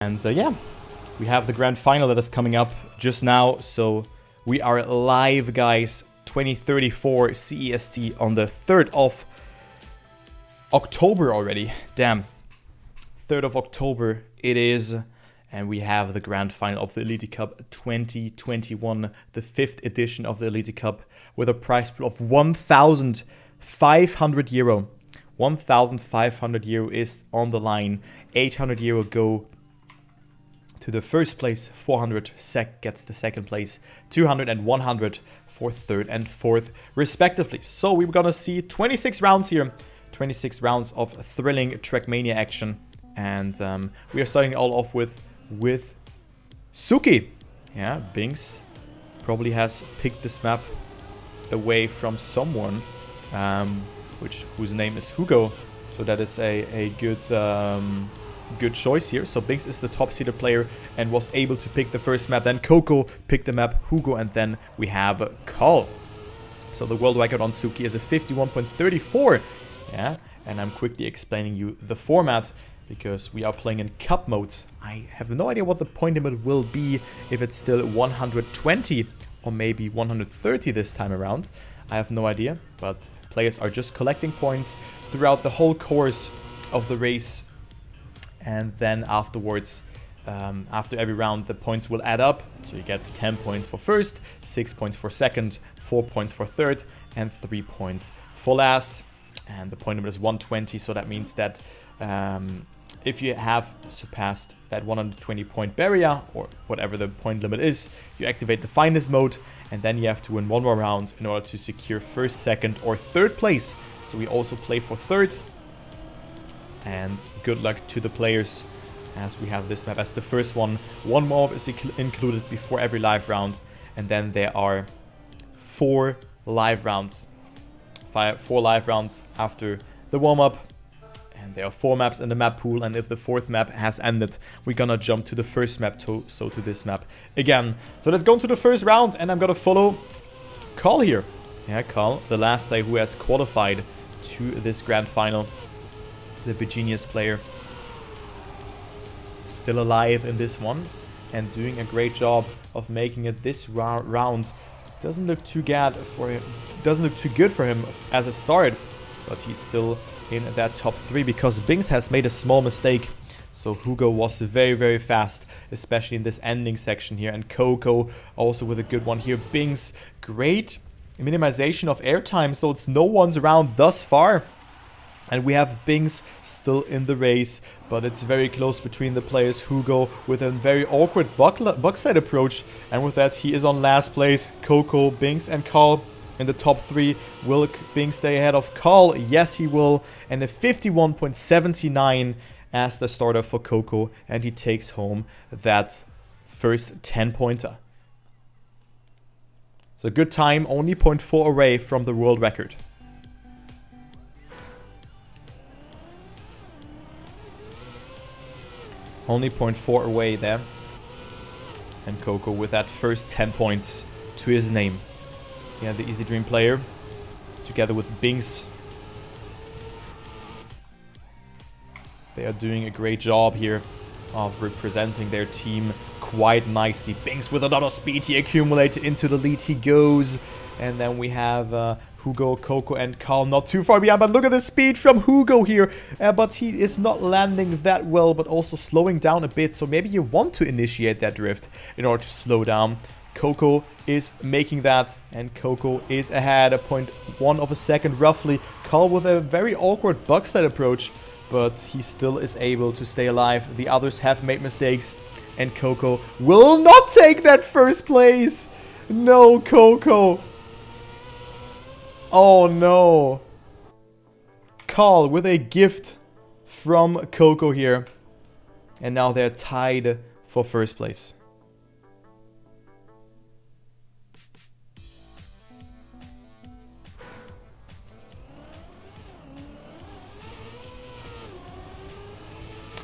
And yeah, we have the grand final that is coming up just now. So we are live, guys. 2034 CEST on the 3rd of October already. Damn. 3rd of October it is. And we have the grand final of the Elity Cup 2021, the 5th edition of the Elity Cup, with a prize pool of 1,500 euro. 1,500 euro is on the line. 800 euro go to the first place, 400 gets the second place, 200 and 100 for third and fourth respectively. So we're gonna see 26 rounds here, 26 rounds of thrilling Trackmania action, and we are starting all off with Suki. Yeah, Binks probably has picked this map away from someone, whose name is Hugo. So that is a good choice here. So Binks is the top seeded player and was able to pick the first map. Then Coco picked the map, Hugo, and then we have Carl. So the world record on Suki is a 51.34. Yeah, and I'm quickly explaining you the format because we are playing in cup mode. I have no idea what the point limit will be, if it's still 120 or maybe 130 this time around. I have no idea, but players are just collecting points throughout the whole course of the race. And then afterwards, after every round, the points will add up. So you get 10 points for first, 6 points for second, 4 points for third, and 3 points for last. And the point limit is 120, so that means that if you have surpassed that 120 point barrier, or whatever the point limit is, you activate the finest mode, and then you have to win one more round in order to secure first, second, or third place. So we also play for third. And good luck to the players, as we have this map as the first one. One mob is included before every live round, and then there are 4 live rounds. 4 live rounds after the warm-up, and there are 4 maps in the map pool, and if the 4th map has ended, we're gonna jump to the first map, to this map again. So let's go into the first round, and I'm gonna follow Carl here. Yeah, Carl, the last player who has qualified to this grand final. The Begenius player, still alive in this one and doing a great job of making it this round. Doesn't look too good for him as a start, but he's still in that top 3 because Binks has made a small mistake. So Hugo was very, very fast, especially in this ending section here, and Coco also with a good one here. Binks, great minimization of airtime, so it's no one's around thus far. And we have Binks still in the race, but it's very close between the players. Hugo with a very awkward box-side approach, and with that he is on last place. Coco, Binks, and Carl in the top 3. Will Binks stay ahead of Carl? Yes, he will. And a 51.79 as the starter for Coco, and he takes home that first 10-pointer. So good time, only 0.4 away from the world record. Only 0.4 away there. And Coco with that first 10 points to his name. Yeah, the Easy Dream player, together with Binks. They are doing a great job here of representing their team quite nicely. Binks with a lot of speed, he accumulated into the lead, he goes. And then we have Hugo, Coco, and Carl not too far behind, but look at the speed from Hugo here. But he is not landing that well, but also slowing down a bit. So maybe you want to initiate that drift in order to slow down. Coco is making that, and Coco is ahead, a 0.1 of a second roughly. Carl with a very awkward box-side approach, but he still is able to stay alive. The others have made mistakes, and Coco will not take that first place. No, Coco. Oh no. Carl with a gift from Coco here. And now they're tied for first place.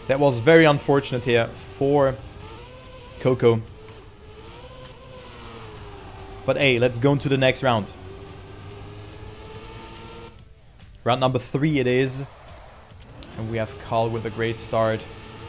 That was very unfortunate here for Coco. But hey, let's go into the next round. Round number 3 it is. And we have Carl with a great start.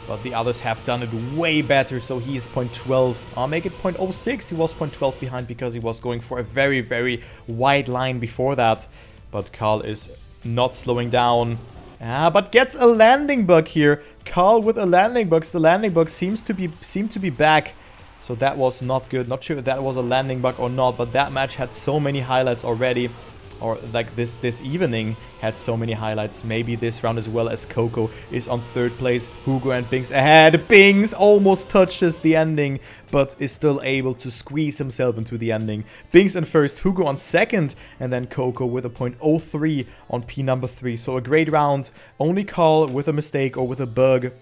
but the others have done it way better. So he is 0.12. I'll make it 0.06. He was 0.12 behind because he was going for a very, very wide line before that. But Carl is not slowing down. But gets a landing bug here. Carl with a landing bug. The landing bug seemed to be back. So that was not good. Not sure if that was a landing bug or not, but that match had so many highlights already. Or like this evening had so many highlights. Maybe this round as well, as Coco is on 3rd place. Hugo and Binks ahead. Binks almost touches the ending, but is still able to squeeze himself into the ending. Binks in 1st, Hugo on 2nd, and then Coco with a 0.03 on P number 3. So a great round. Only Carl with a mistake or with a bug.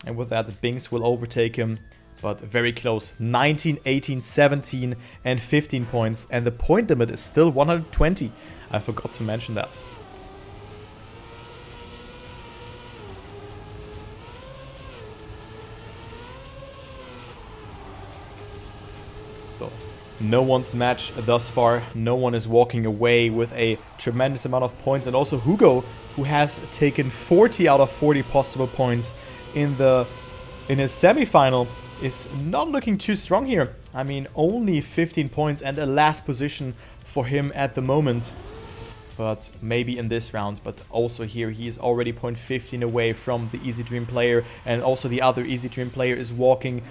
And with that, Binks will overtake him. But very close. 19, 18, 17, and 15 points. And the point limit is still 120. I forgot to mention that. So, no one's match thus far. No one is walking away with a tremendous amount of points. And also Hugo, who has taken 40 out of 40 possible points in his semi-final, is not looking too strong here. I mean, only 15 points and a last position for him at the moment. But maybe in this round. But also here, he is already 0.15 away from the Easy Dream player. And also the other Easy Dream player is walking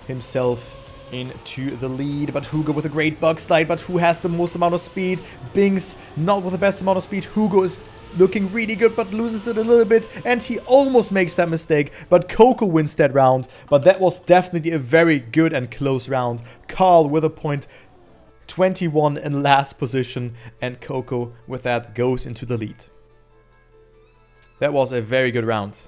himself into the lead. But Hugo with a great bug slide. But who has the most amount of speed? Binks not with the best amount of speed. Hugo is looking really good, but loses it a little bit, and he almost makes that mistake, but Coco wins that round. But that was definitely a very good and close round. Carl with a 0.21 in last position, and Coco with that goes into the lead. That was a very good round.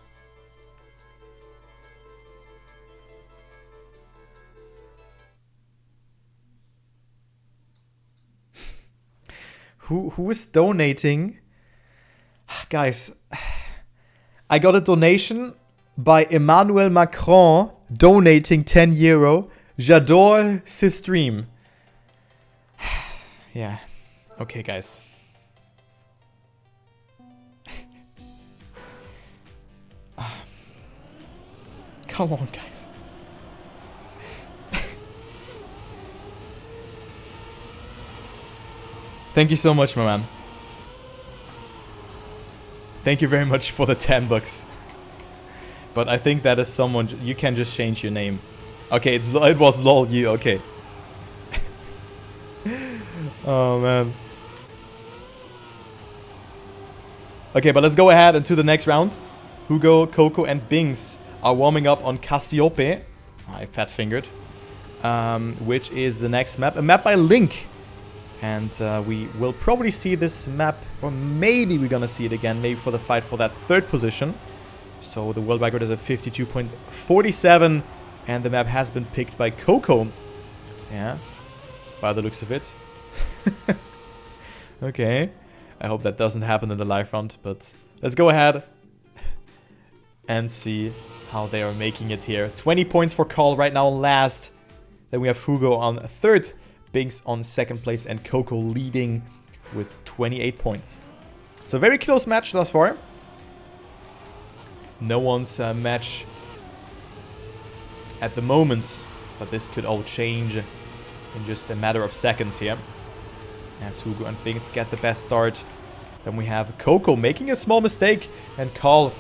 Who is donating? Guys, I got a donation by Emmanuel Macron donating 10 euro. J'adore ce stream. Yeah. Okay, guys. Come on, guys. Thank you so much, my man. Thank you very much for the 10 bucks. But I think that is someone... You can just change your name. Okay, it was lol you. Okay. Oh, man. Okay, but let's go ahead into the next round. Hugo, Coco, and Binks are warming up on Cassiope. I fat-fingered. Which is the next map. A map by Link. And we will probably see this map, or maybe we're gonna see it again, maybe for the fight for that 3rd position. So the world record is at 52.47, and the map has been picked by Coco. Yeah, by the looks of it. Okay, I hope that doesn't happen in the live round, but let's go ahead and see how they are making it here. 20 points for Carl right now last. Then we have Hugo on 3rd. Binks on 2nd place, and Coco leading with 28 points. So very close match thus far. No one's match at the moment, but this could all change in just a matter of seconds here. As Hugo and Binks get the best start. Then we have Coco making a small mistake, and Carl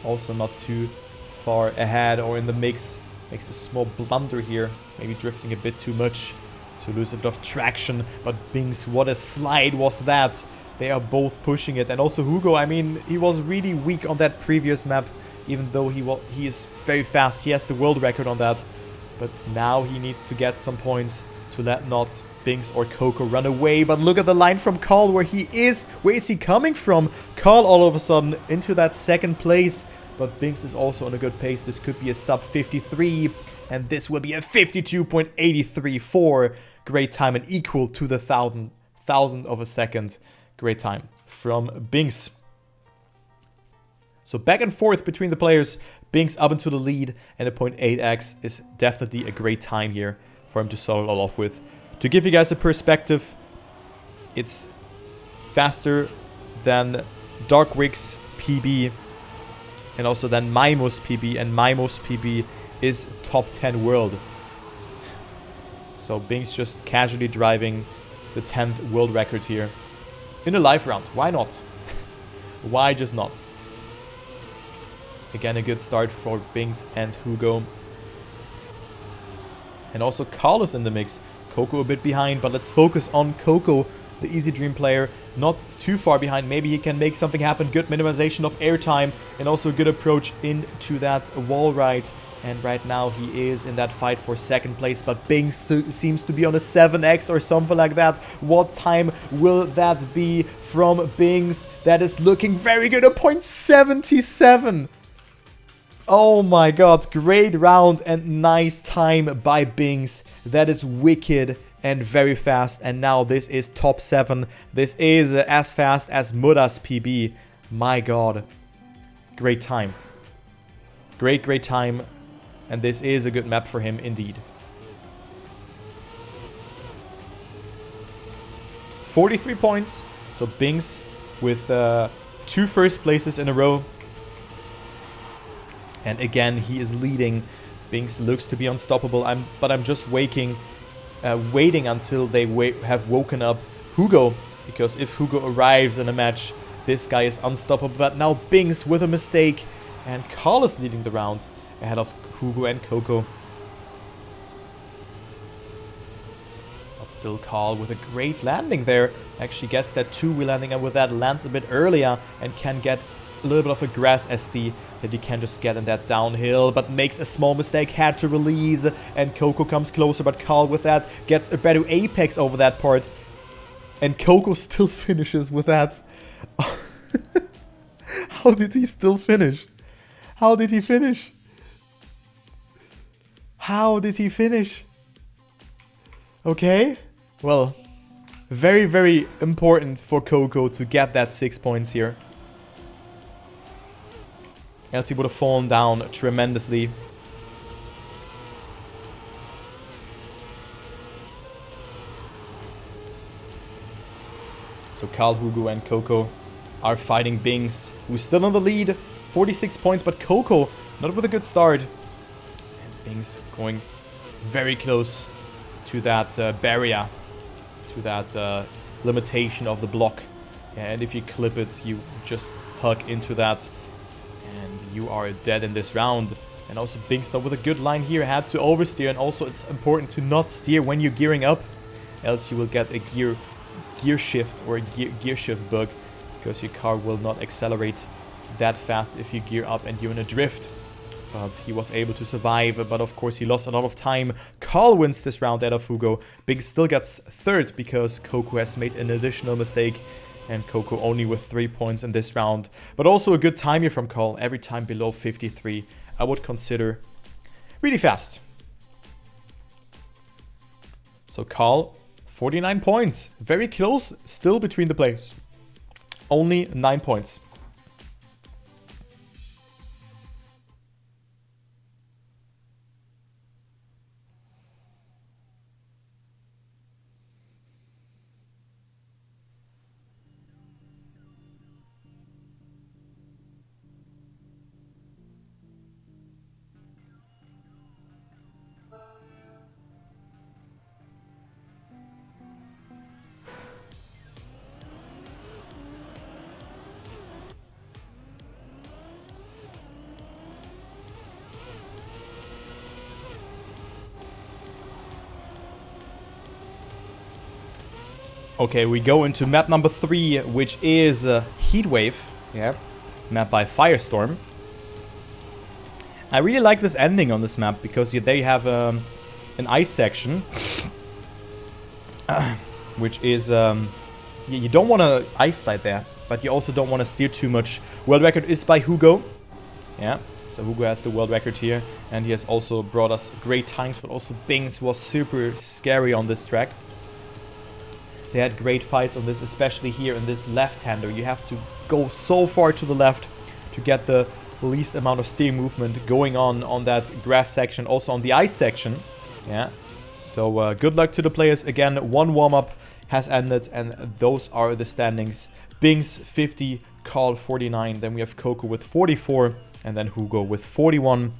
also not too far ahead or in the mix. Makes a small blunder here, maybe drifting a bit too much. To lose a bit of traction, but Binks, what a slide was that. They are both pushing it. And also Hugo, I mean, he was really weak on that previous map, even though he is very fast. He has the world record on that. But now he needs to get some points to let not Binks or Coco run away. But look at the line from Carl, where he is. Where is he coming from? Carl all of a sudden into that 2nd place. But Binks is also on a good pace. This could be a sub 53. And this will be a 52.834. Great time and equal to the thousand of a second. Great time from Binks. So back and forth between the players. Binks up into the lead, and a 0.8x is definitely a great time here for him to start it all off with. To give you guys a perspective, it's faster than Darkwig's PB And also then Maimo's PB, and Maimo's PB is top 10 world. So Bings just casually driving the 10th world record here in a live round. Why not? Why just not? Again, a good start for Bings and Hugo. And also Carl is in the mix. Coco a bit behind, but let's focus on Coco, the Easy Dream player. Not too far behind. Maybe he can make something happen. Good minimization of airtime and also a good approach into that wall ride. And right now he is in that fight for second place, but Bings seems to be on a 7x or something like that. What time will that be from Bings? That is looking very good. A 0.77. Oh my god, great round and nice time by Bings. That is wicked and very fast. And now this is top 7. This is as fast as Muda's PB. My god. Great time. Great time. And this is a good map for him indeed. 43 points. So Bings with 2 first places in a row. And again, he is leading. Bings looks to be unstoppable. But I'm just waiting until they have woken up Hugo. Because if Hugo arrives in a match, this guy is unstoppable. But now Bings with a mistake. And Carl is leading the round ahead of Hugo and Coco. But still Carl with a great landing there. Actually gets that 2-wheel landing, and with that lands a bit earlier and can get a little bit of a grass SD that you can just get in that downhill, but makes a small mistake, had to release, and Coco comes closer, but Carl with that gets a better apex over that part, and Coco still finishes with that. How did he still finish? How did he finish? How did he finish? Okay, well, very important for Coco to get that 6 points here. Else he would have fallen down tremendously. So Carl, Hugo and Coco are fighting Bings, who's still on the lead. 46 points, but Coco not with a good start. And Bings going very close to that barrier, to that limitation of the block. And if you clip it, you just hug into that. And you are dead in this round. And also Bings not with a good line here, had to oversteer. And also it's important to not steer when you're gearing up, else you will get a gear shift or a gear shift bug, because your car will not accelerate that fast if you gear up and you're in a drift. But he was able to survive, but of course he lost a lot of time. Carl wins this round out of Hugo. Bings still gets third because Coco has made an additional mistake. And Coco only with 3 points in this round. But also a good time here from Carl. Every time below 53, I would consider really fast. So Carl, 49 points. Very close still between the players. Only 9 points. Okay, we go into map number 3, which is Heatwave. Yeah, map by Firestorm. I really like this ending on this map because they have an ice section, which is you don't want to ice slide there, but you also don't want to steer too much. World record is by Hugo. Yeah, so Hugo has the world record here, and he has also brought us great times. But also Bings was super scary on this track. They had great fights on this, especially here in this left-hander. You have to go so far to the left to get the least amount of steering movement going on that grass section, also on the ice section. Yeah. So good luck to the players. Again, one warm-up has ended, and those are the standings. Bings 50, Carl 49. Then we have Coco with 44, and then Hugo with 41.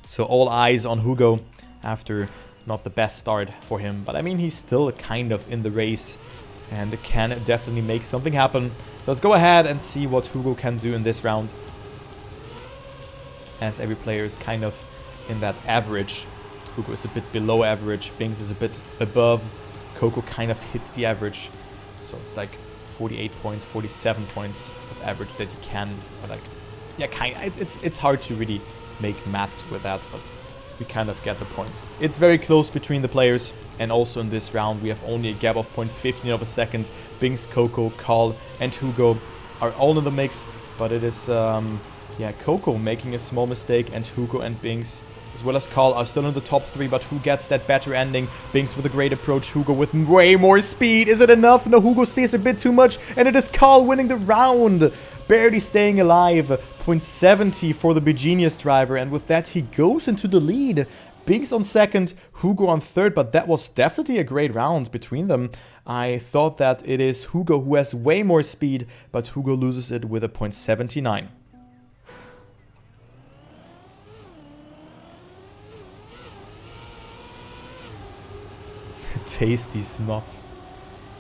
So all eyes on Hugo after not the best start for him. But I mean, he's still kind of in the race and can definitely make something happen. So let's go ahead and see what Hugo can do in this round, as every player is kind of in that average. Hugo is a bit below average, Binks is a bit above, Coco kind of hits the average. So it's like 48 points, 47 points of average that you can, or like, yeah, it's hard to really make maths with that, but we kind of get the points. It's very close between the players, and also in this round we have only a gap of 0.15 of a second. Binks, Coco, Carl and Hugo are all in the mix, but it is yeah, Coco making a small mistake, and Hugo and Binks as well as Carl are still in the top 3, but who gets that better ending? Binks with a great approach, Hugo with way more speed. Is it enough? No, Hugo stays a bit too much, and it is Carl winning the round. Barely staying alive. 0.70 for the Begenius driver, and with that he goes into the lead. Binks on second, Hugo on third, but that was definitely a great round between them. I thought that it is Hugo who has way more speed, but Hugo loses it with a 0.79. Tasty snot.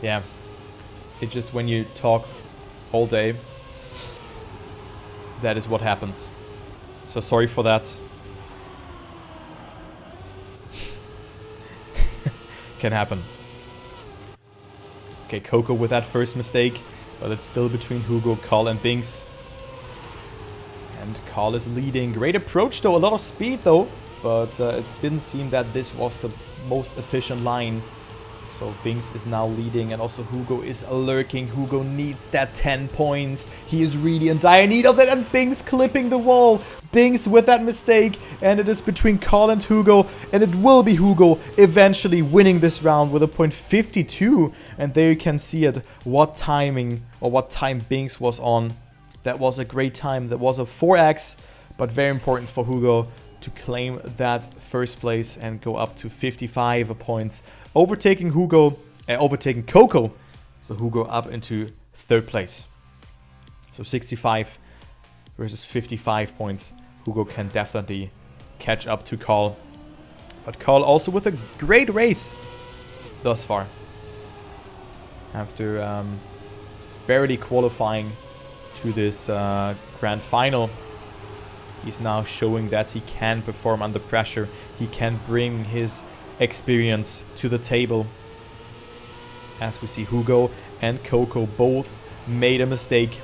Yeah, it just, when you talk all day, that is what happens. So sorry for that. Can happen. Okay, Coco with that first mistake, but it's still between Hugo, Carl and Binks. And Carl is leading. Great approach though, a lot of speed though, but it didn't seem that this was the most efficient line. So Binks is now leading, and also Hugo is lurking. Hugo needs that 10 points. He is really in dire need of that, and Binks clipping the wall. Binks with that mistake, and it is between Carl and Hugo, and it will be Hugo eventually winning this round with a 0.52. And there you can see it, what timing, or what time Binks was on. That was a great time. That was a 4x, but very important for Hugo to claim that first place and go up to 55 points, overtaking Coco. So Hugo up into third place. So 65 versus 55 points. Hugo can definitely catch up to Carl, but Carl also with a great race thus far. After barely qualifying to this grand final, he's now showing that he can perform under pressure. He can bring his experience to the table. As we see, Hugo and Coco both made a mistake.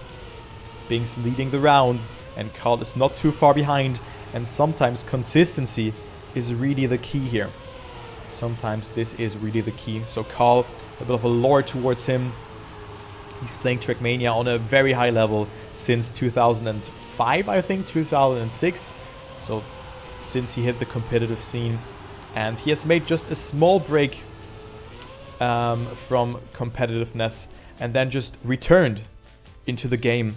Binks leading the round, and Carl is not too far behind. And sometimes consistency is really the key here. Sometimes this is really the key. So Carl, a bit of a lure towards him. He's playing Trackmania on a very high level since 2005, I think, 2006. So since he hit the competitive scene. And he has made just a small break from competitiveness, and then just returned into the game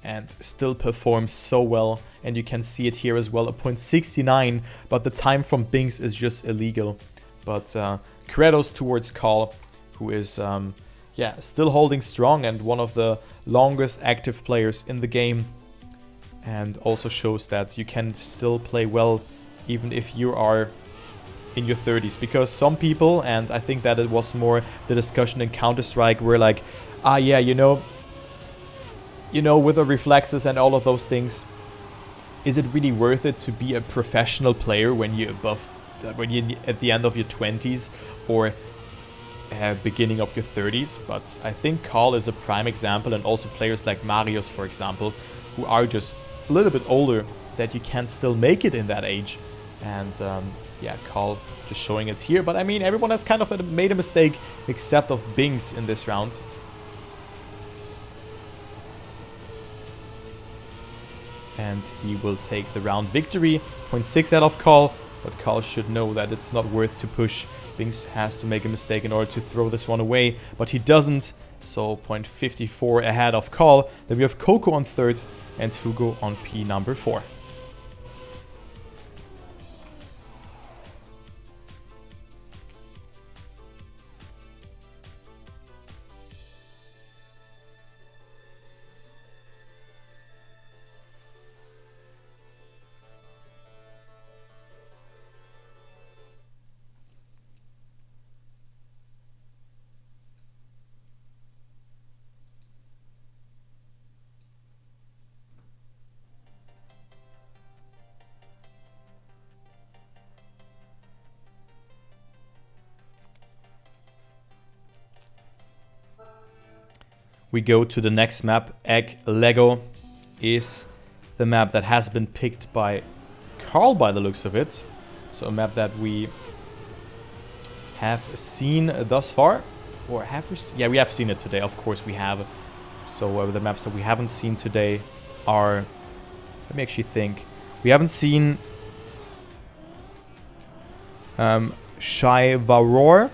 and still performs so well. And you can see it here as well, a 0.69, but the time from Binks is just illegal. But kudos towards Carl, who is yeah, still holding strong and one of the longest active players in the game, and also shows that you can still play well even if you are in your 30s. Because some people, and I think that it was more the discussion in Counter-Strike, were like, ah yeah, you know, with the reflexes and all of those things, is it really worth it to be a professional player when you're at the end of your 20s or beginning of your 30s? But I think Carl is a prime example, and also players like Marius, for example, who are just a little bit older, that you can still make it in that age. And yeah, Carl just showing it here. But I mean, everyone has kind of made a mistake except of Binks in this round. And he will take the round victory. 0.6 out of Carl, but Carl should know that it's not worth to push. Binks has to make a mistake in order to throw this one away, but he doesn't. So 0.54 ahead of Carl. Then we have Coco on third and Hugo on P number 4. we go to the next map. Egg Lego is the map that has been picked by Carl by the looks of it. So a map that we have seen thus far. Or have we? Yeah, we have seen it today. Of course we have. So the maps that we haven't seen today are... Let me actually think. We haven't seen Shy Varor.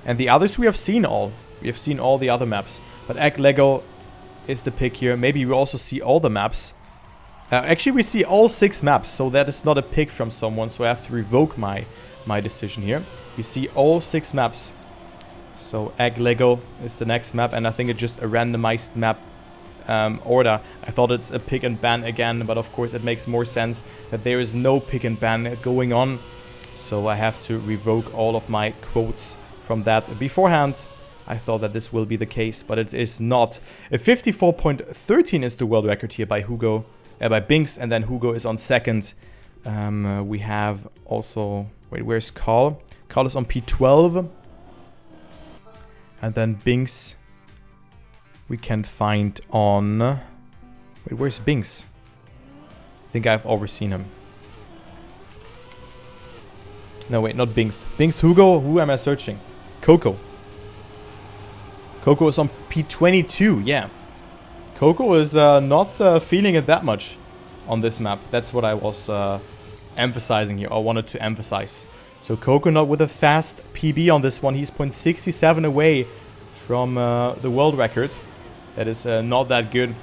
And the others we have seen all. We have seen all the other maps. But Egg Lego is the pick here. Maybe we also see all the maps. Actually, we see all 6 maps. So that is not a pick from someone. So I have to revoke my decision here. We see all 6 maps. So Egg Lego is the next map. And I think it's just a randomized map order. I thought it's a pick and ban again. But of course, it makes more sense that there is no pick and ban going on. So I have to revoke all of my quotes from that beforehand. I thought that this will be the case, but it is not. A 54.13 is the world record here by Hugo, by Binks, and then Hugo is on second. We have also... Wait, where's Carl? Carl is on P12. And then Binks we can find on... Wait, where's Binks? I think I've overseen him. No, wait, not Binks. Binks, Hugo, who am I searching? Coco. Coco is on P22, yeah. Coco is not feeling it that much on this map. That's what I was emphasizing here, or wanted to emphasize. So Coco not with a fast PB on this one. He's 0.67 away from the world record. That is not that good.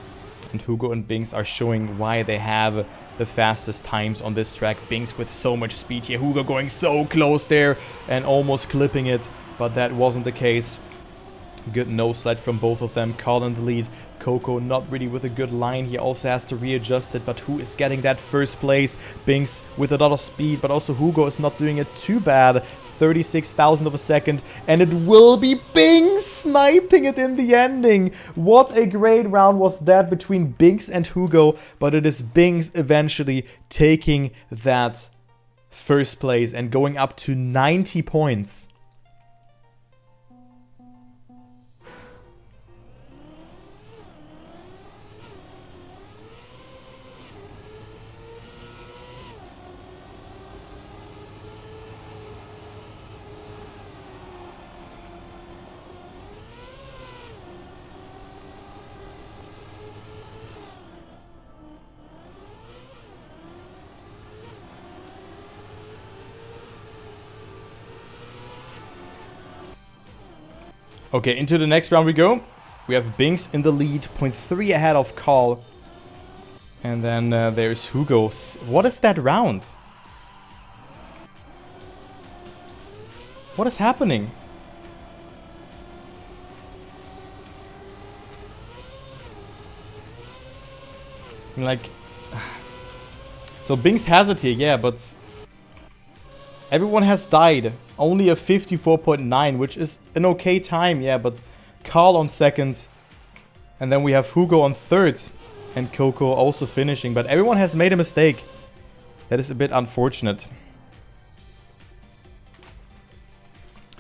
And Hugo and Binks are showing why they have the fastest times on this track. Binks with so much speed here. Hugo going so close there and almost clipping it. But that wasn't the case. Good nose slide from both of them. Carl in the lead. Coco not really with a good line. He also has to readjust it. But who is getting that first place? Binks with a lot of speed. But also Hugo is not doing it too bad. 36,000 of a second. And it will be Binks sniping it in the ending. What a great round was that between Binks and Hugo. But it is Binks eventually taking that first place and going up to 90 points. Okay, into the next round we go. We have Binks in the lead, 0.3 ahead of Carl. And then there's Hugo. What is that round? What is happening? Like... So Binks has it here, yeah, but... Everyone has died. Only a 54.9, which is an okay time, yeah, but Carl on second. And then we have Hugo on third. And Coco also finishing. But everyone has made a mistake. That is a bit unfortunate.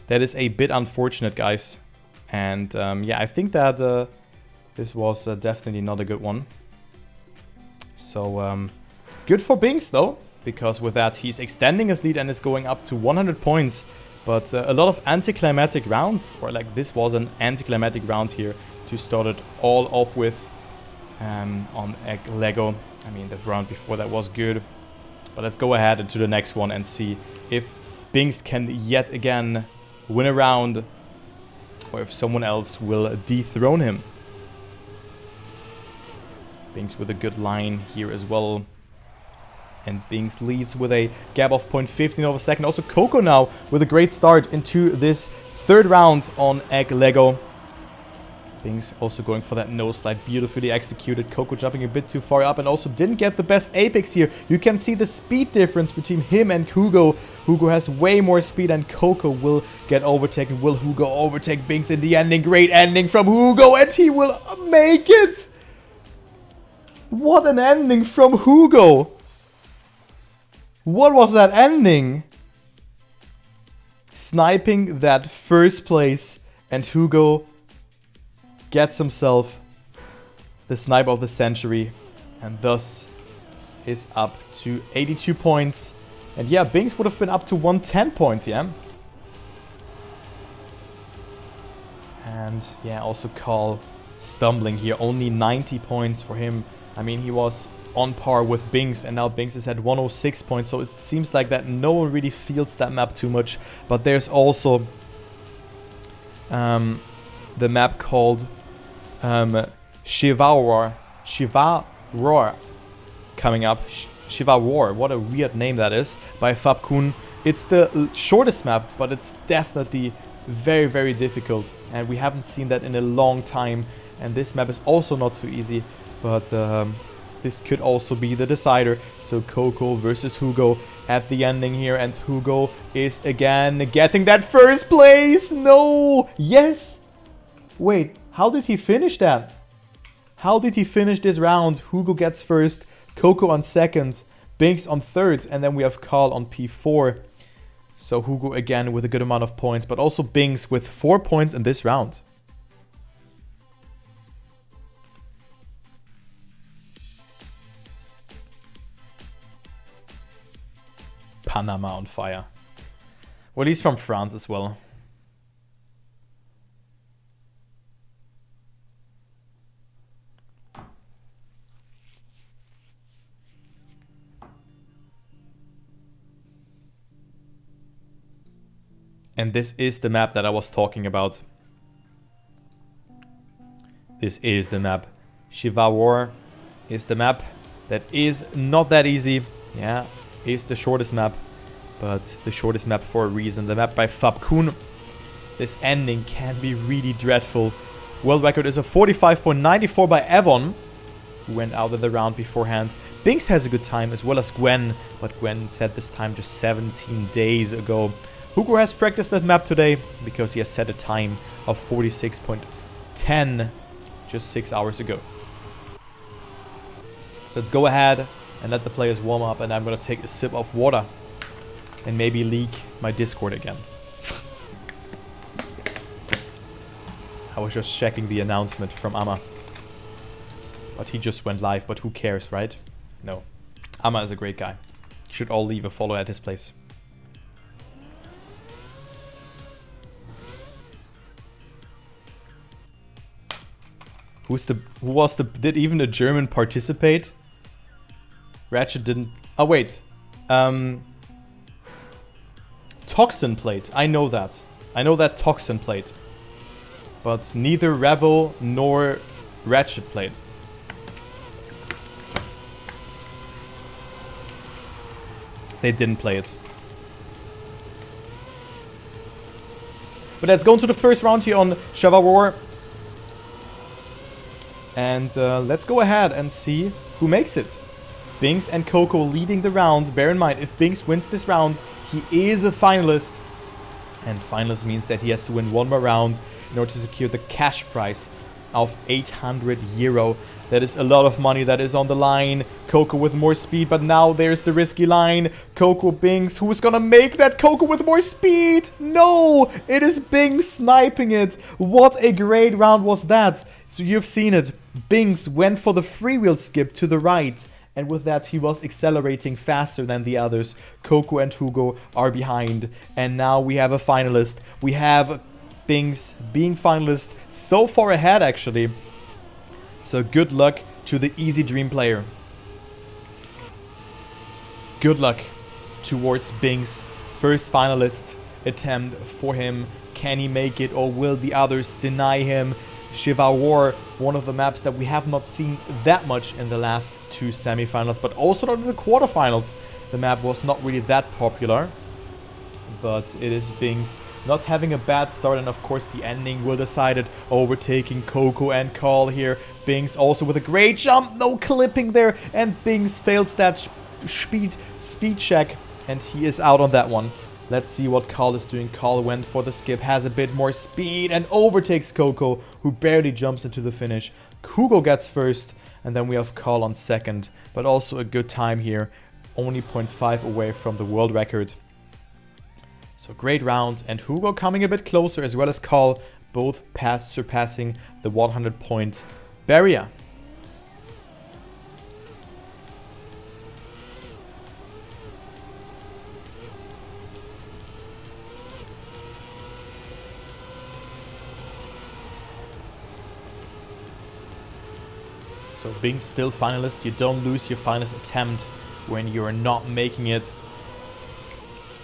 That is a bit unfortunate, guys. And yeah, I think that this was definitely not a good one. So, good for Binks, though. Because with that, he's extending his lead and is going up to 100 points. But a lot of anticlimactic rounds. Or like this was an anticlimactic round here to start it all off with on Egg Lego. I mean, the round before that was good. But let's go ahead into the next one and see if Binks can yet again win a round. Or if someone else will dethrone him. Binks with a good line here as well. And Binks leads with a gap of 0.15 of a second. Also Coco now with a great start into this third round on Egg Lego. Binks also going for that nose slide. Beautifully executed. Coco jumping a bit too far up and also didn't get the best apex here. You can see the speed difference between him and Hugo. Hugo has way more speed and Coco will get overtaken. Will Hugo overtake Binks in the ending? Great ending from Hugo and he will make it! What an ending from Hugo! What was that ending? Sniping that first place and Hugo gets himself the sniper of the century, and thus is up to 82 points. And yeah, Binks would have been up to 110 points, yeah. And yeah, also Carl stumbling here, only 90 points for him. I mean, he was on par with Binks, and now Binks is at 106 points, so it seems like that no one really feels that map too much. But there's also the map called Shiva Roar coming up. Shiva Roar, what a weird name that is, by Fabkun. It's the shortest map, but it's definitely very, very difficult, and we haven't seen that in a long time. And this map is also not too easy, but this could also be the decider. So Coco versus Hugo at the ending here, and Hugo is again getting that first place. No! Yes! Wait, how did he finish that? How did he finish this round? Hugo gets first, Coco on second, Binks on third, and then we have Carl on P4. So Hugo again with a good amount of points, but also Binks with 4 points in this round. Panama on fire. Well, he's from France as well. And this is the map that I was talking about. This is the map. Shiva War is the map that is not that easy. Yeah, is the shortest map, but the shortest map for a reason. The map by Fabkun. This ending can be really dreadful. World record is a 45.94 by Evon, who went out of the round beforehand. Binks has a good time, as well as Gwen, but Gwen set this time just 17 days ago. Hugo has practiced that map today because he has set a time of 46.10 just 6 hours ago. So let's go ahead and let the players warm up, and I'm gonna take a sip of water and maybe leak my Discord again. I was just checking the announcement from Amma. But he just went live, but who cares, right? No. Amma is a great guy. You should all leave a follow at his place. Did even a German participate? Ratchet didn't. Oh, wait. Toxin played. I know that. I know that Toxin played. But neither Revo nor Ratchet played. They didn't play it. But let's go into the first round here on Shiva War. And let's go ahead and see who makes it. Binks and Coco leading the round. Bear in mind, if Binks wins this round, he is a finalist. And finalist means that he has to win one more round in order to secure the cash prize of 800 euro. That is a lot of money that is on the line. Coco with more speed, but now there's the risky line. Coco, Binks, who's gonna make that? Coco with more speed! No! It is Binks sniping it. What a great round was that. So you've seen it. Binks went for the freewheel skip to the right. And with that, he was accelerating faster than the others. Coco and Hugo are behind. And now we have a finalist. We have Binks being finalist so far ahead, actually. So good luck to the Easy Dream player. Good luck towards Binks' first finalist attempt for him. Can he make it, or will the others deny him? Shiva War, one of the maps that we have not seen that much in the last two semifinals, but also not in the quarterfinals. The map was not really that popular, but it is Binks not having a bad start, and of course the ending will decide it, overtaking Coco and Carl here. Binks also with a great jump, no clipping there, and Binks fails that speed check, and he is out on that one. Let's see what Carl is doing. Carl went for the skip, has a bit more speed, and overtakes Coco, who barely jumps into the finish. Hugo gets first, and then we have Carl on second, but also a good time here, only 0.5 away from the world record. So great round, and Hugo coming a bit closer, as well as Carl, both surpassing the 100-point barrier. So being still finalist, you don't lose your finalist attempt when you're not making it.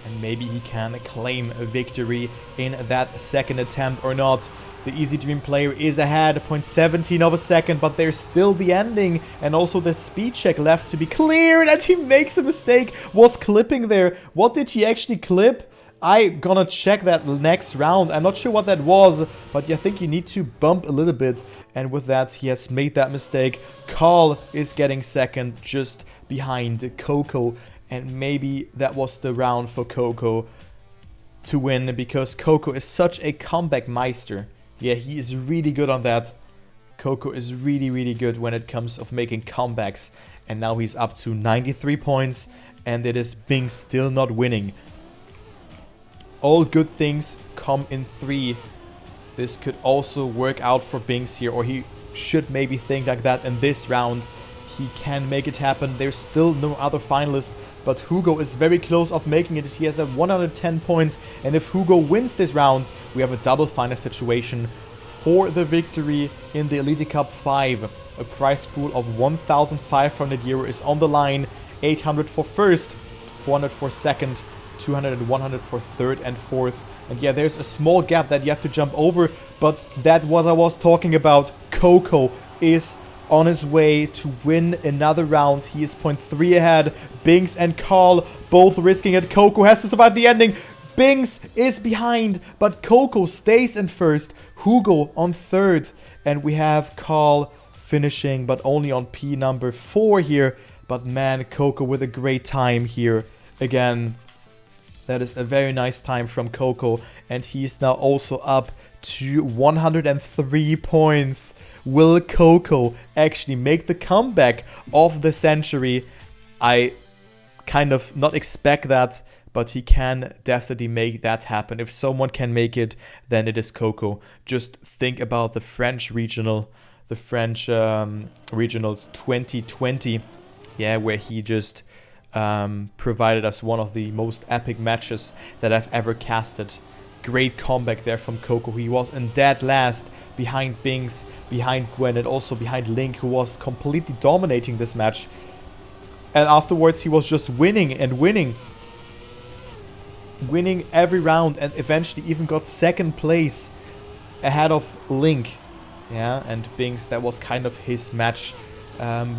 And maybe he can claim a victory in that second attempt or not. The Easy Dream player is ahead, 0.17 of a second, but there's still the ending and also the speed check left to be cleared, and he makes a mistake, was clipping there. What did he actually clip? I gonna check that next round. I'm not sure what that was, but I think you need to bump a little bit. And with that, he has made that mistake. Carl is getting second just behind Coco. And maybe that was the round for Coco to win, because Coco is such a comeback meister. Yeah, he is really good on that. Coco is really, really good when it comes of making comebacks. And now he's up to 93 points, and it is Bing still not winning. All good things come in 3. This could also work out for Binks here, or he should maybe think like that in this round. He can make it happen. There's still no other finalist, but Hugo is very close of making it. He has a 110 points, and if Hugo wins this round, we have a double final situation for the victory in the Elite Cup 5. A prize pool of 1,500 euro is on the line. 800 for first, 400 for second, 200 and 100 for third and fourth. And yeah, there's a small gap that you have to jump over, but that's what I was talking about. Coco is on his way to win another round. He is 0.3 ahead. Binks and Carl both risking it. Coco has to survive the ending. Binks is behind, but Coco stays in first. Hugo on third. And we have Carl finishing, but only on P number 4 here. But man, Coco with a great time here again. That is a very nice time from Coco, and he's now also up to 103 points. Will Coco actually make the comeback of the century? I kind of not expect that, but he can definitely make that happen. If someone can make it, then it is Coco. Just think about the French regional, the French regionals 2020, yeah, where he just provided us one of the most epic matches that I've ever casted. Great comeback there from Coco. He was in dead last behind Binks, behind Gwen, and also behind Link, who was completely dominating this match. And afterwards he was just winning and winning every round, and eventually even got second place ahead of Link. Yeah, and Binks, that was kind of his match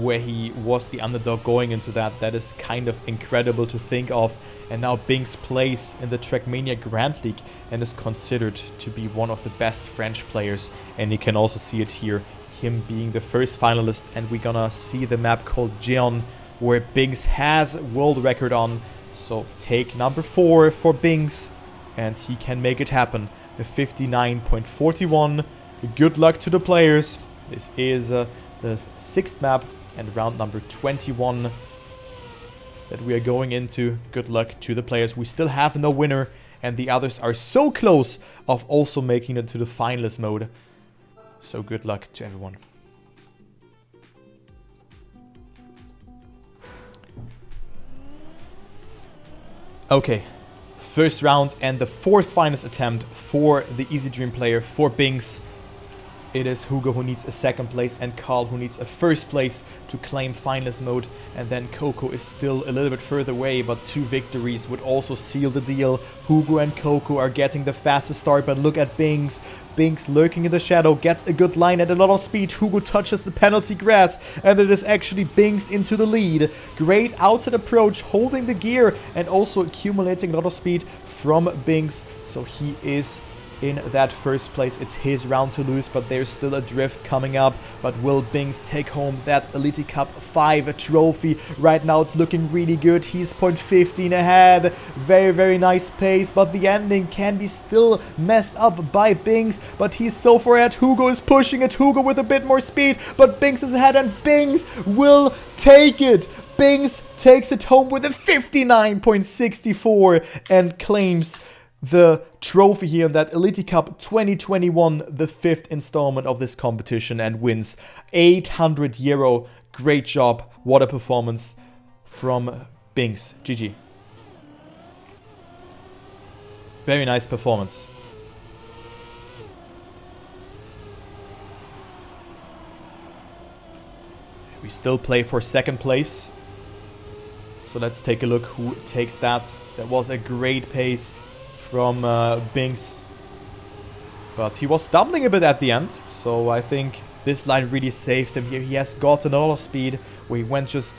where he was the underdog going into that. That is kind of incredible to think of. And now Binks plays in the Trackmania Grand League and is considered to be one of the best French players. And you can also see it here, him being the first finalist. And we're gonna see the map called Jeon, where Binks has a world record on. So take number 4 for Binks, and he can make it happen. A 59.41. Good luck to the players. This is the 6th map and round number 21 that we are going into. Good luck to the players. We still have no winner, and the others are so close of also making it to the finalist mode. So good luck to everyone. Okay, first round and the 4th finalist attempt for the Easy Dream player, for Binks. It is Hugo who needs a 2nd place and Carl who needs a 1st place to claim finalist mode. And then Coco is still a little bit further away, but 2 victories would also seal the deal. Hugo and Coco are getting the fastest start, but look at Binks. Binks lurking in the shadow, gets a good line at a lot of speed. Hugo touches the penalty grass, and it is actually Binks into the lead. Great outside approach, holding the gear and also accumulating a lot of speed from Binks. So he is in that 1st place. It's his round to lose, but there's still a drift coming up. But will Binks take home that Elite Cup 5 trophy? Right now it's looking really good. He's 0.15 ahead. Very, very nice pace, but the ending can be still messed up by Binks. But he's so far ahead. Hugo is pushing it. Hugo with a bit more speed, but Binks is ahead, and Binks will take it. Binks takes it home with a 59.64 and claims the trophy here in that Elity Cup 2021, the 5th installment of this competition, and wins 800 euro. Great job. What a performance from Binks. GG. Very nice performance. We still play for second place. So let's take a look who takes that. That was a great pace from Binks. But he was stumbling a bit at the end. So I think this line really saved him here. He has gotten a lot of speed where he went just,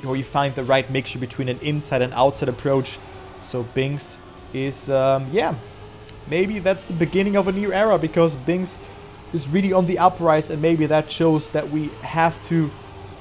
where you find the right mixture between an inside and outside approach. So Binks is, yeah, maybe that's the beginning of a new era, because Binks is really on the uprise, and maybe that shows that we have to,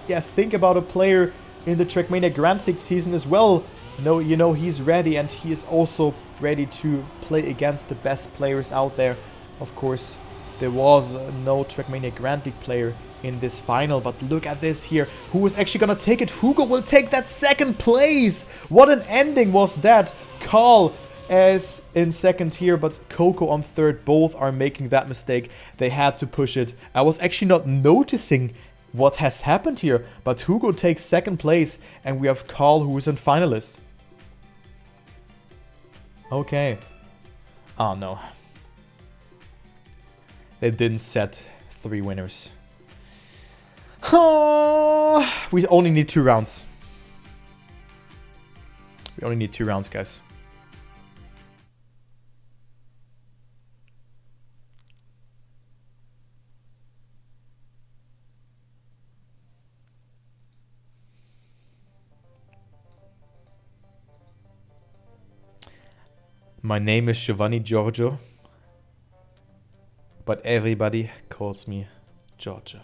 yeah, think about a player in the Trackmania Grand Prix season as well. You know, he's ready, and he is also ready to play against the best players out there. Of course, there was no Trackmania Grand Prix player in this final, but look at this here. Who is actually gonna take it? Hugo will take that second place. What an ending was that. Carl as in second here, but Coco on third. Both are making that mistake. They had to push it. I was actually not noticing what has happened here, but Hugo takes second place, and we have Carl, who is in finalist. Okay. Oh no. They didn't set 3 winners. Oh, we only need 2 rounds. We only need 2 rounds, guys. My name is Giovanni Giorgio, but everybody calls me Giorgio.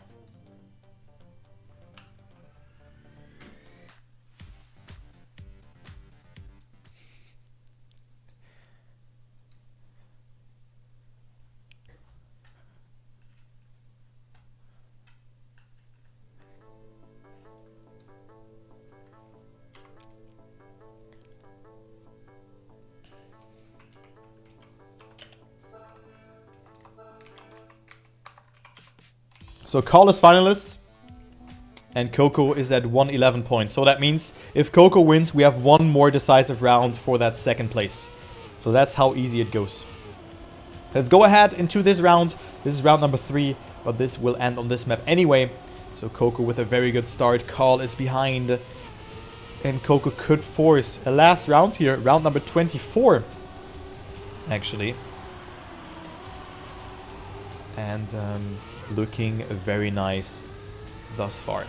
So Carl is finalist, and Coco is at 111 points. So that means if Coco wins, we have 1 more decisive round for that second place. So that's how easy it goes. Let's go ahead into this round. This is round number 3, but this will end on this map anyway. So Coco with a very good start. Carl is behind, and Coco could force a last round here. Round number 24, actually. And looking very nice thus far.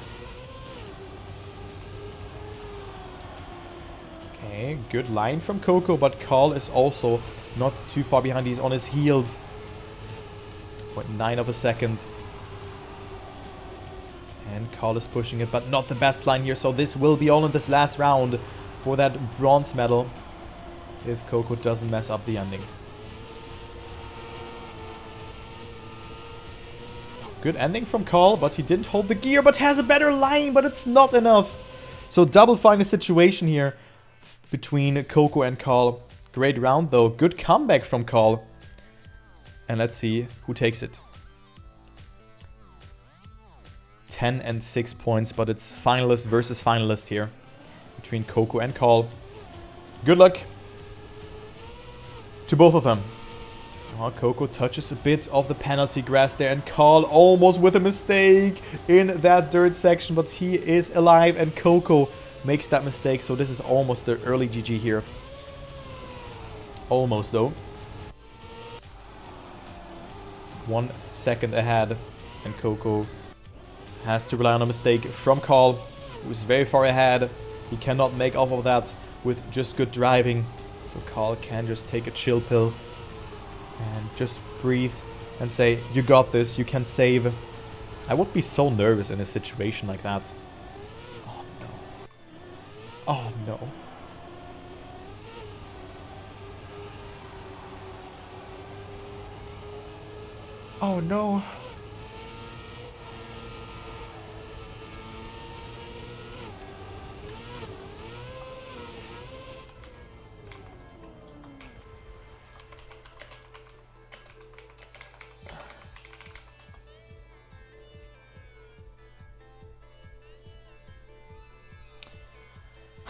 Okay, good line from Coco, but Carl is also not too far behind. He's on his heels. 0.9 of a second. And Carl is pushing it, but not the best line here. So this will be all in this last round for that bronze medal, if Coco doesn't mess up the ending. Good ending from Carl, but he didn't hold the gear, but has a better line, but it's not enough. So double final situation here between Coco and Carl. Great round though. Good comeback from Carl. And let's see who takes it. 10 and 6 points, but it's finalist versus finalist here between Coco and Carl. Good luck to both of them. Oh, Coco touches a bit of the penalty grass there, and Carl almost with a mistake in that dirt section, but he is alive, and Coco makes that mistake. So this is almost the early GG here. Almost though. 1 second ahead, and Coco has to rely on a mistake from Carl, who's very far ahead. He cannot make off of that with just good driving. So Carl can just take a chill pill and just breathe and say, you got this, you can save. I would be so nervous in a situation like that. Oh no. Oh no. Oh no.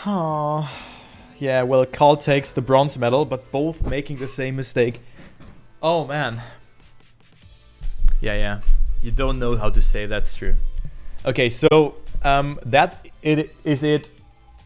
Oh, yeah, well, Carl takes the bronze medal, but both making the same mistake. Oh, man. Yeah. You don't know how to save, that's true. Okay, so that is it